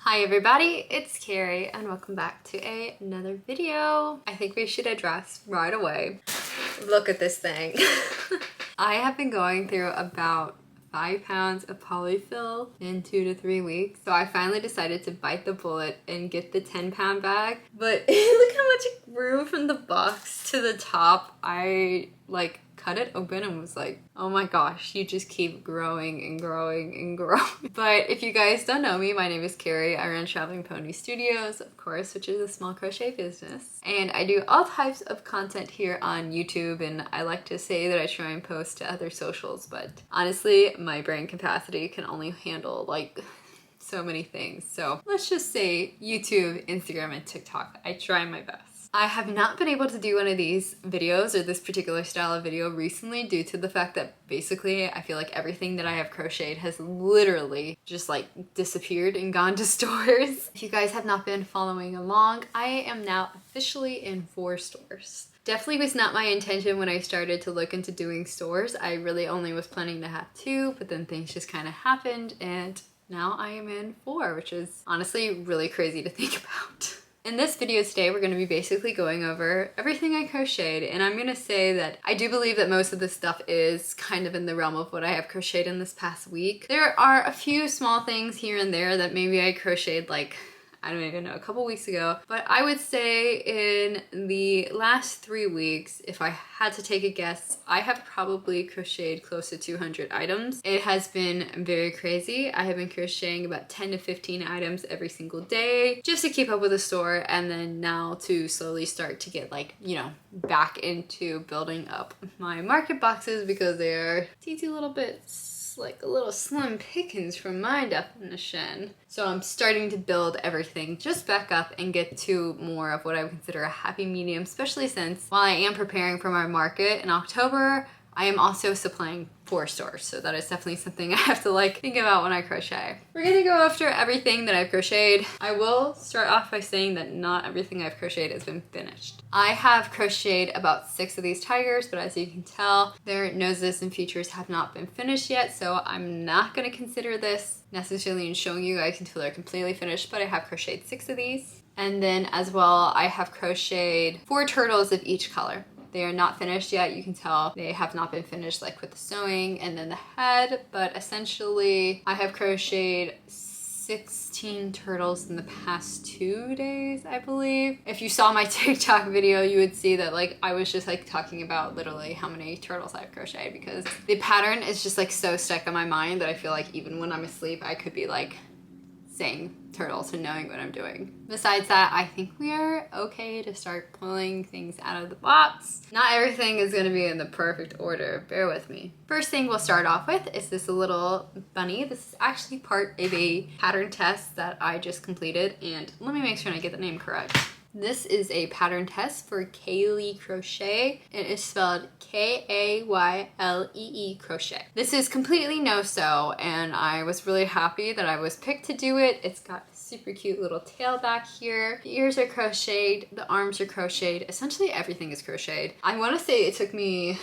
Hi everybody, it's Carrie and welcome back to another video. I think we should address right away. Look at this thing. I have been going through about 5 pounds of polyfill in 2 to 3 weeks. So I finally decided to bite the bullet and get the 10-pound bag. But look how much it grew from the box to the top. I cut it open and was like, oh my gosh, you just keep growing and growing and growing. But if you guys don't know me, my name is Carrie. I run Traveling Pony Studios, of course, which is a small crochet business. And I do all types of content here on YouTube, and I like to say that I try and post to other socials, but honestly, my brain capacity can only handle so many things. So let's just say YouTube, Instagram, and TikTok. I try my best. I have not been able to do one of these videos or this particular style of video recently due to the fact that basically I feel like everything that I have crocheted has literally just disappeared and gone to stores. If you guys have not been following along, I am now officially in 4 stores. Definitely was not my intention when I started to look into doing stores. I really only was planning to have 2, but then things just kind of happened and now I am in 4, which is honestly really crazy to think about. In this video today, we're going to be basically going over everything I crocheted, and I'm going to say that I do believe that most of this stuff is kind of in the realm of what I have crocheted in this past week. There are a few small things here and there that maybe I crocheted I don't even know, a couple weeks ago, but I would say in the last 3 weeks, if I had to take a guess, I have probably crocheted close to 200 items. It has been very crazy. I have been crocheting about 10 to 15 items every single day just to keep up with the store, and then now to slowly start to get back into building up my market boxes because they are teensy little bits. Like a little slim pickings from my definition. So I'm starting to build everything just back up and get to more of what I would consider a happy medium, especially since while I am preparing for my market in October, I am also supplying 4 stores. So that is definitely something I have to think about when I crochet. We're gonna go after everything that I've crocheted. I will start off by saying that not everything I've crocheted has been finished. I have crocheted about 6 of these tigers, but as you can tell, their noses and features have not been finished yet. So I'm not gonna consider this necessarily in showing you guys until they're completely finished, but I have crocheted 6 of these. And then as well, I have crocheted 4 turtles of each color. They are not finished yet. You can tell they have not been finished with the sewing and then the head, but essentially I have crocheted 16 turtles in the past 2 days, I believe. If you saw my TikTok video, you would see that I was just talking about literally how many turtles I've crocheted because the pattern is just so stuck in my mind that I feel even when I'm asleep, I could be saying turtles and knowing what I'm doing. Besides that, I think we are okay to start pulling things out of the box. Not everything is gonna be in the perfect order, bear with me. First thing we'll start off with is this little bunny. This is actually part of a pattern test that I just completed, and let me make sure I get the name correct. This is a pattern test for Kaylee Crochet. It is spelled K-A-Y-L-E-E Crochet. This is completely no sew, and I was really happy that I was picked to do it. It's got a super cute little tail back here. The ears are crocheted, the arms are crocheted. Essentially everything is crocheted. I want to say it took me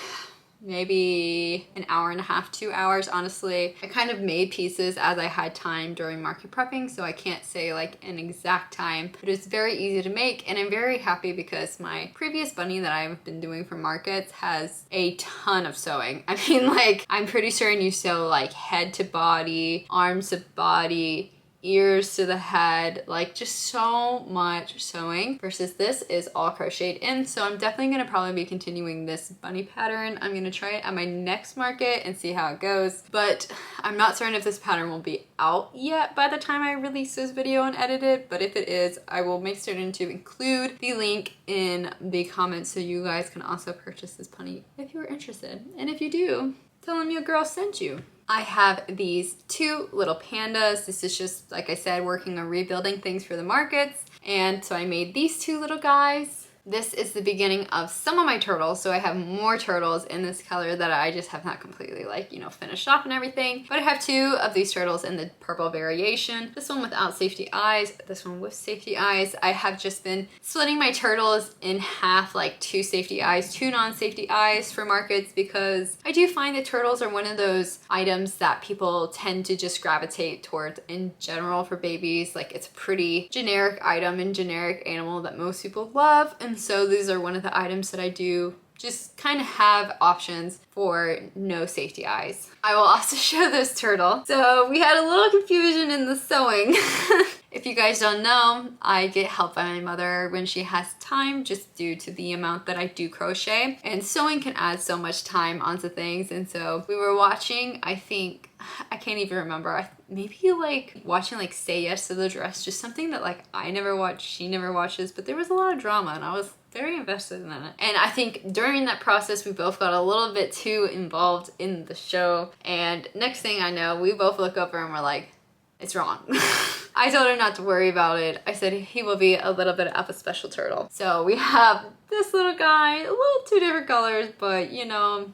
maybe an hour and a half, 2 hours, honestly. I kind of made pieces as I had time during market prepping, so I can't say an exact time, but it's very easy to make, and I'm very happy because my previous bunny that I've been doing for markets has a ton of sewing. I mean, I'm pretty certain you sew head to body, arms to body, ears to the head, just so much sewing, versus this is all crocheted in. So I'm definitely gonna probably be continuing this bunny pattern. I'm gonna try it at my next market and see how it goes, but I'm not certain if this pattern will be out yet by the time I release this video and edit it, but if it is, I will make certain to include the link in the comments so you guys can also purchase this bunny if you're interested. And if you do, tell them your girl sent you. I have these 2 little pandas. This is just, like I said, working on rebuilding things for the markets. And so I made these 2 little guys. This is the beginning of some of my turtles, so I have more turtles in this color that I just have not completely like, you know, finished off and everything. But I have 2 of these turtles in the purple variation. This one without safety eyes, this one with safety eyes. I have just been splitting my turtles in half, like 2 safety eyes, 2 non-safety eyes for markets, because I do find that turtles are one of those items that people tend to just gravitate towards in general for babies. Like it's a pretty generic item and generic animal that most people love. And so these are one of the items that I do just kind of have options for no safety eyes. I will also show this turtle. So we had a little confusion in the sewing. If you guys don't know, I get help by my mother when she has time, just due to the amount that I do crochet, and sewing can add so much time onto things. And so we were watching, I think, I can't even remember, maybe like watching like Say Yes to the Dress, just something that like I never watch, she never watches, but there was a lot of drama and I was very invested in it. And I think during that process we both got a little bit too involved in the show, and next thing I know we both look over and we're like, it's wrong. I told her not to worry about it. I said he will be a little bit of a special turtle. So we have this little guy, a little 2 different colors, but you know,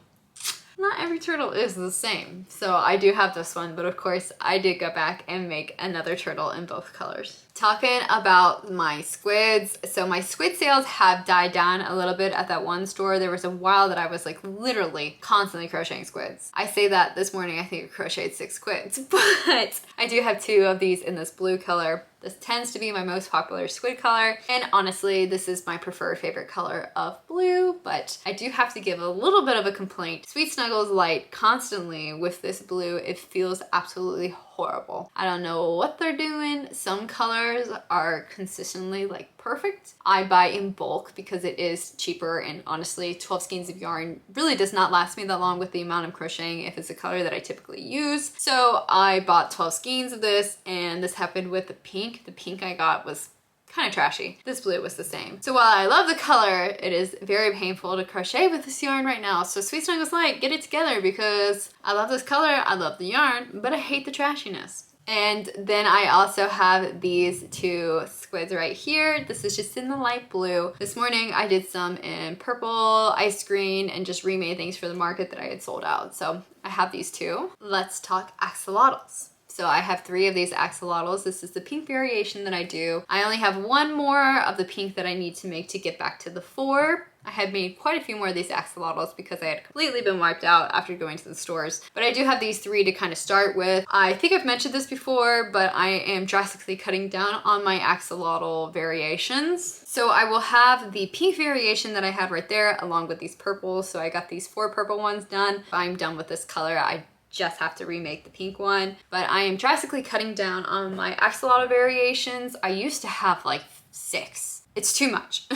not every turtle is the same. So I do have this one, but of course I did go back and make another turtle in both colors. Talking about my squids, so my squid sales have died down a little bit at that one store. There was a while that I was like literally constantly crocheting squids. I say that this morning I think I crocheted 6 squids, but I do have 2 of these in this blue color. This tends to be my most popular squid color, and honestly this is my preferred favorite color of blue, but I do have to give a little bit of a complaint. Sweet Snuggles light constantly with this blue. It feels absolutely horrible. I don't know what they're doing. Some colors are consistently like perfect. I buy in bulk because it is cheaper, and honestly 12 skeins of yarn really does not last me that long with the amount of crocheting if it's a color that I typically use. So I bought 12 skeins of this, and this happened with the pink. The pink I got was kind of trashy. This blue was the same. So while I love the color, it is very painful to crochet with this yarn right now. So Sweet Snuggles Light, get it together, because I love this color, I love the yarn, but I hate the trashiness. And then I also have these 2 squids right here. This is just in the light blue. This morning I did some in purple, ice green, and just remade things for the market that I had sold out. So I have these 2. Let's talk axolotls. So I have 3 of these axolotls. This is the pink variation that I do. I only have 1 more of the pink that I need to make to get back to the 4. I had made quite a few more of these axolotls because I had completely been wiped out after going to the stores. But I do have these 3 to kind of start with. I think I've mentioned this before, but I am drastically cutting down on my axolotl variations. So I will have the pink variation that I had right there along with these purples. So I got these 4 purple ones done. I'm done with this color. I just have to remake the pink one, but I am drastically cutting down on my axolotl variations. I used to have like 6. It's too much.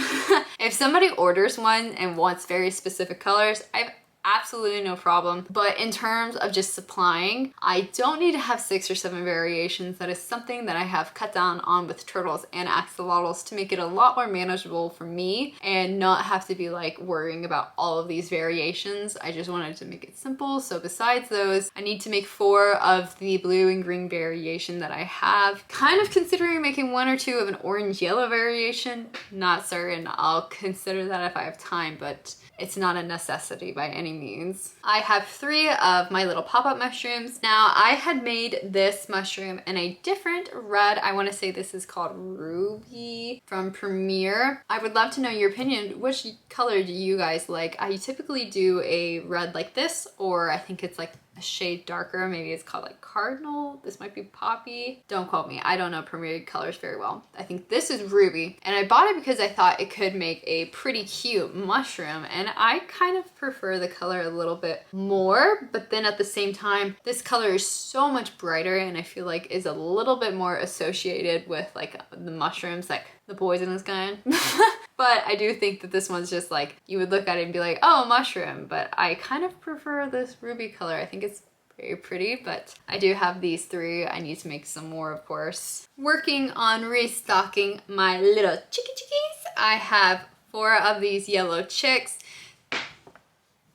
If somebody orders one and wants very specific colors, I've absolutely no problem. But in terms of just supplying, I don't need to have 6 or 7 variations. That is something that I have cut down on with turtles and axolotls to make it a lot more manageable for me and not have to be like worrying about all of these variations. I just wanted to make it simple. So besides those, I need to make 4 of the blue and green variation that I have. Kind of considering making 1 or 2 of an orange yellow variation. Not certain. I'll consider that if I have time, but it's not a necessity by any means. I have 3 of my little pop-up mushrooms. Now I had made this mushroom in a different red. I want to say this is called Ruby from Premier. I would love to know your opinion. Which color do you guys like? I typically do a red like this, or I think it's like a shade darker. Maybe it's called like Cardinal. This might be Poppy. Don't quote me. I don't know Premier colors very well. I think this is Ruby, and I bought it because I thought it could make a pretty cute mushroom, and I kind of prefer the color a little bit more, but then at the same time, this color is so much brighter and I feel like is a little bit more associated with like the mushrooms, like the poisonous kind. But I do think that this one's just like, you would look at it and be like, oh, mushroom, but I kind of prefer this ruby color. I think it's very pretty, but I do have these 3. I need to make some more, of course. Working on restocking my little chickies. I have 4 of these yellow chicks.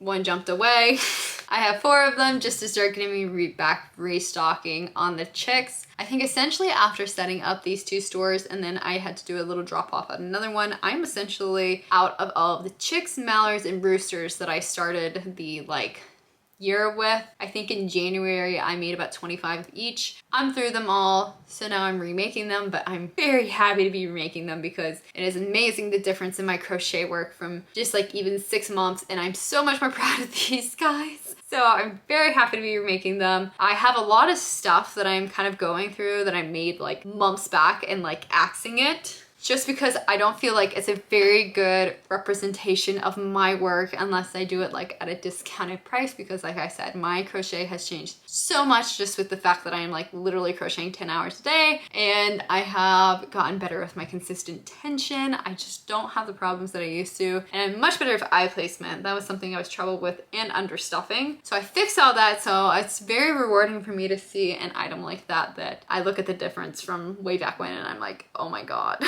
One jumped away. I have 4 of them just to start getting me back restocking on the chicks. I think essentially after setting up these 2 stores and then I had to do a little drop off at another one, I'm essentially out of all of the chicks, mallards, and roosters that I started the year with. I think in January I made about 25 of each. I'm through them all, so now I'm remaking them, but I'm very happy to be remaking them because it is amazing the difference in my crochet work from just even 6 months, and I'm so much more proud of these guys. So I'm very happy to be remaking them. I have a lot of stuff that I'm kind of going through that I made months back and axing it, just because I don't feel like it's a very good representation of my work unless I do it at a discounted price, because like I said, my crochet has changed so much just with the fact that I am literally crocheting 10 hours a day, and I have gotten better with my consistent tension. I just don't have the problems that I used to, and I'm much better with eye placement. That was something I was troubled with, and understuffing. So I fixed all that, so it's very rewarding for me to see an item like that I look at the difference from way back when and I'm like, oh my god.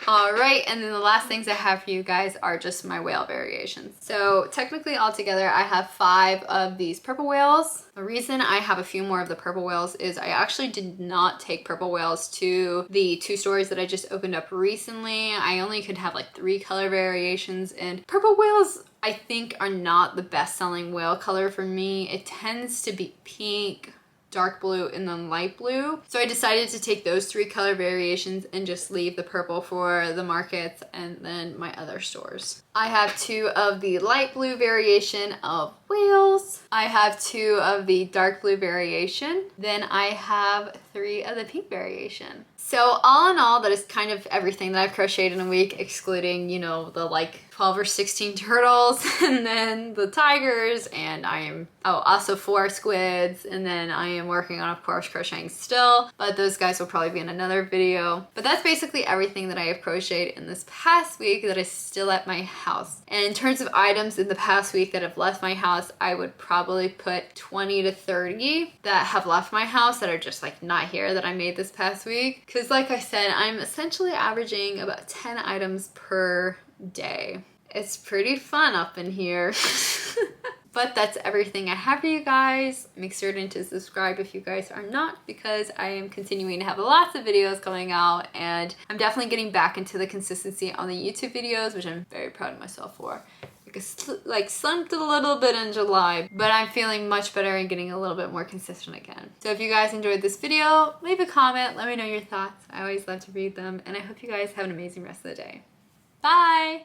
All right, and then the last things I have for you guys are just my whale variations. So technically altogether, I have 5 of these purple whales. The reason I have a few more of the purple whales is I actually did not take purple whales to the 2 stores that I just opened up recently. I only could have 3 color variations, and purple whales I think are not the best selling whale color for me. It tends to be pink, dark blue, and then light blue. So I decided to take those 3 color variations and just leave the purple for the markets and then my other stores. I have 2 of the light blue variation of whales. I have 2 of the dark blue variation. Then I have 3 of the pink variation. So all in all, that is kind of everything that I've crocheted in a week, excluding, the 12 or 16 turtles and then the tigers, and I am, also 4 squids, and then I am working on, of course, crocheting still, but those guys will probably be in another video. But that's basically everything that I have crocheted in this past week that is still at my house. And in terms of items in the past week that have left my house, I would probably put 20 to 30 that have left my house that are just not here that I made this past week. Because like I said, I'm essentially averaging about 10 items per day. It's pretty fun up in here. But that's everything I have for you guys. Make certain to subscribe if you guys are not, because I am continuing to have lots of videos coming out, and I'm definitely getting back into the consistency on the YouTube videos, which I'm very proud of myself for. Slumped a little bit in July, but I'm feeling much better and getting a little bit more consistent again. So if you guys enjoyed this video, leave a comment, let me know your thoughts. I always love to read them, and I hope you guys have an amazing rest of the day. Bye!